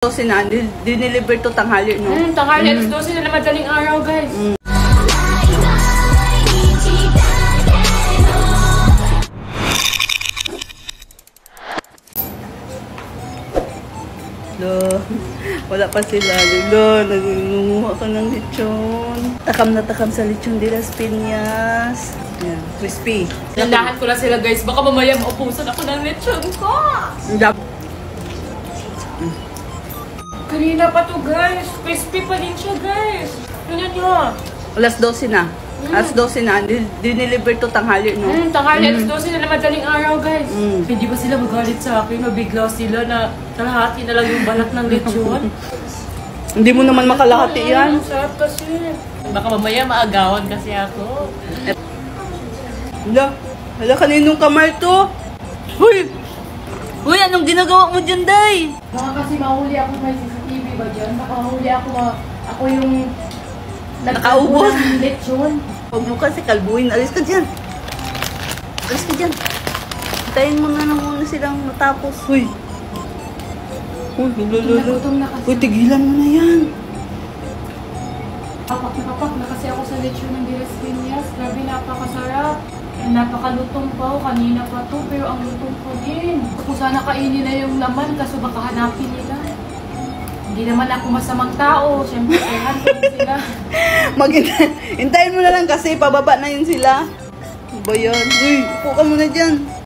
12 na, diniliver to tanghali, no? Tanghali, alas 12 na madaling araw, guys. Wala pa sila. Nangunguha ka ng lechon. Takam na takam sa lechon de las Piñas. Yan, crispy. Nandahan ko na sila, guys. Baka mamaya maupusan ako ng lechon ko. Kanina pa to, guys. Crispy pa din siya, guys. Tingnan nyo. Alas 12 na. Alas 12 na, diniliver to tanghali, no? Tanghali, alas 12 na madaling araw, guys. Hindi ba sila magalit sa akin? Mabigla sila na kalahati na lang yung balat ng lechon. Hindi mo naman makalahati yan. Sarap kasi. Baka mamaya maagawan kasi ako. Hala, kaninong kamay to? Huy! Uy, anong ginagawa mo dyan, Day? Baka kasi mahuli ako, may CCTV ba dyan? Baka mahuli ako, ako yung nakaubos ng lechon. Huwag mo kasi kalbuhin. Alis ka dyan. Alis ka dyan. Hintayin mo na muna silang matapos. Uy. Uy, lululu. Uy, tigilan mo na yan. Papak na kasi ako sa lechon ng de las Piñas. Grabe, napakasarap. Napakalutong pa. Kanina pa to, pero ang lutong ko din. Kung sana kainin na yung laman, kaso baka hanapin nila. Hindi naman ako masamang tao. Siyempre, hanapin sila. Hintayin mo na lang kasi pababa na yun sila. Ba yan? Uy, upo ka muna dyan.